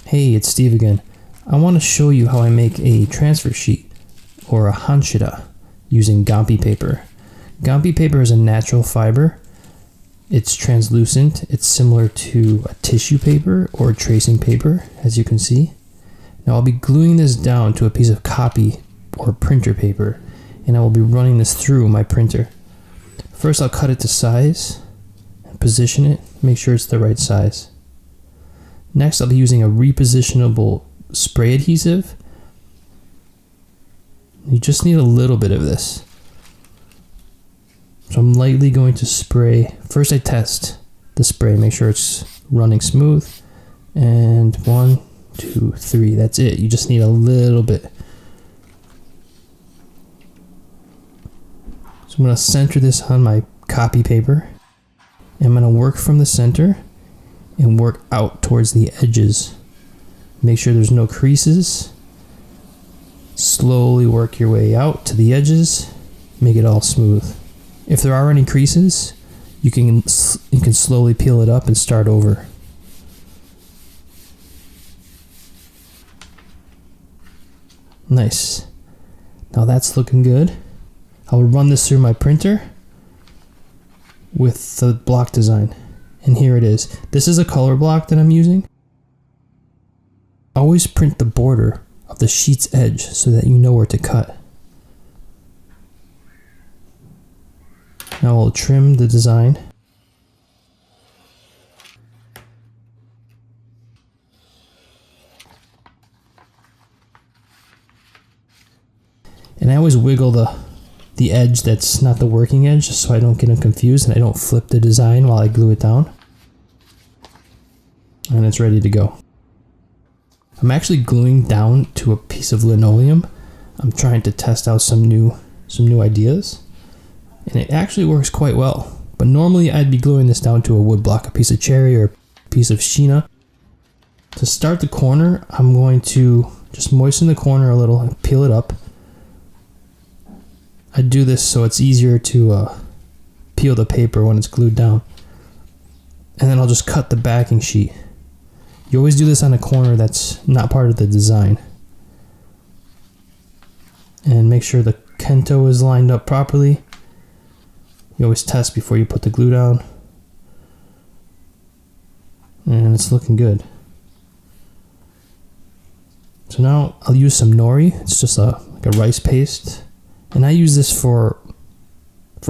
Hey, it's Steve again. I want to show you how I make a transfer sheet, or a Hanshita, using gampi paper. Gampi paper is a natural fiber. It's translucent. It's similar to a tissue paper or tracing paper, as you can see. Now I'll be gluing this down to a piece of copy or printer paper, and I will be running this through my printer. First I'll cut it to size, and position it, make sure it's the right size. Next, I'll be using a repositionable spray adhesive. You just need a little bit of this. So I'm lightly going to spray. First I test the spray, make sure it's running smooth. And 1, 2, 3, that's it. You just need a little bit. So I'm going to center this on my copy paper. And I'm going to work from the center and work out towards the edges. Make sure there's no creases. Slowly work your way out to the edges. Make it all smooth. If there are any creases, you can slowly peel it up and start over. Nice. Now that's looking good. I'll run this through my printer with the block design. And here it is. This is a color block that I'm using. Always print the border of the sheet's edge so that you know where to cut. Now I'll trim the design. And I always wiggle the edge that's not the working edge, so I don't get them confused and I don't flip the design while I glue it down. And it's ready to go. I'm actually gluing down to a piece of linoleum. I'm trying to test out some new ideas, and it actually works quite well. But normally I'd be gluing this down to a woodblock, a piece of cherry or a piece of Sheena. To start the corner, I'm going to just moisten the corner a little and peel it up. I do this so it's easier to peel the paper when it's glued down. And then I'll just cut the backing sheet. You always do this on a corner that's not part of the design. And make sure the kento is lined up properly. You always test before you put the glue down. And it's looking good. So now I'll use some nori. It's just like a rice paste. And I use this for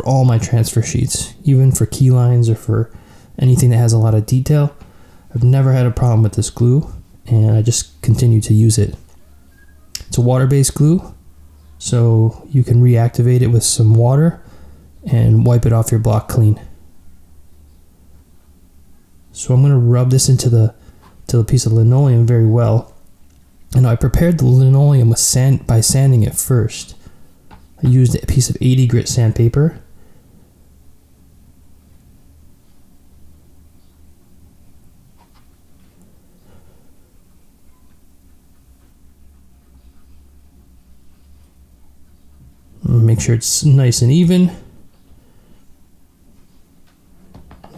all my transfer sheets, even for key lines or for anything that has a lot of detail. I've never had a problem with this glue, and I just continue to use it. It's a water-based glue, so you can reactivate it with some water and wipe it off your block clean. So I'm going to rub this into the piece of linoleum very well. And I prepared the linoleum with by sanding it first. I used a piece of 80 grit sandpaper. Make sure it's nice and even.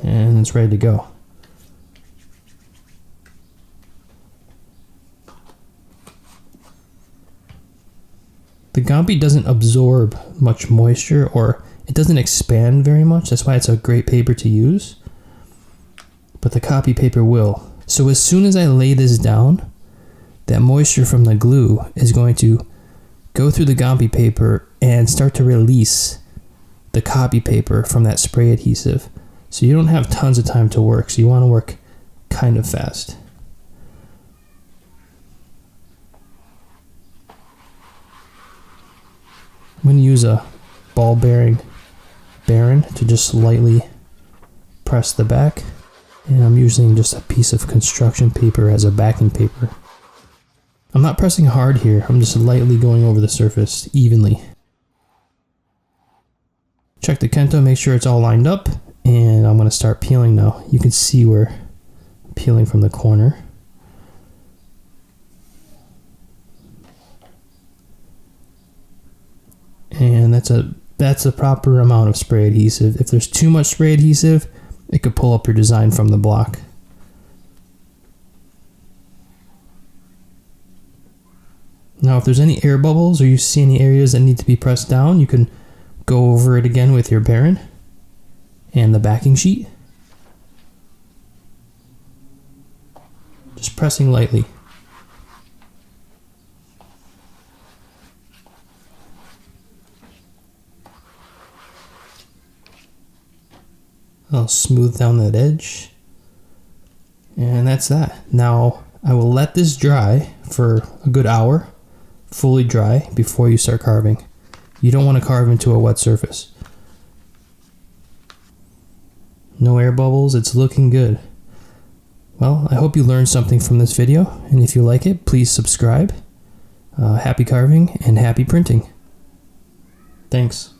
And it's ready to go. The gampi doesn't absorb much moisture, or it doesn't expand very much. That's why it's a great paper to use. But the copy paper will. So as soon as I lay this down, that moisture from the glue is going to go through the gampi paper and start to release the copy paper from that spray adhesive. So you don't have tons of time to work, so you want to work kind of fast. I'm going to use a ball bearing baren to just lightly press the back, and I'm using just a piece of construction paper as a backing paper. I'm not pressing hard here, I'm just lightly going over the surface evenly. Check the kento, make sure it's all lined up, and I'm going to start peeling now. You can see where I'm peeling from the corner. And that's a proper amount of spray adhesive. If there's too much spray adhesive, it could pull up your design from the block. Now if there's any air bubbles or you see any areas that need to be pressed down, you can go over it again with your baren and the backing sheet. Just pressing lightly. I'll smooth down that edge. And that's that. Now I will let this dry for a good hour, fully dry, before you start carving. You don't want to carve into a wet surface. No air bubbles, it's looking good. Well, I hope you learned something from this video, and if you like it, please subscribe. Happy carving and happy printing. Thanks.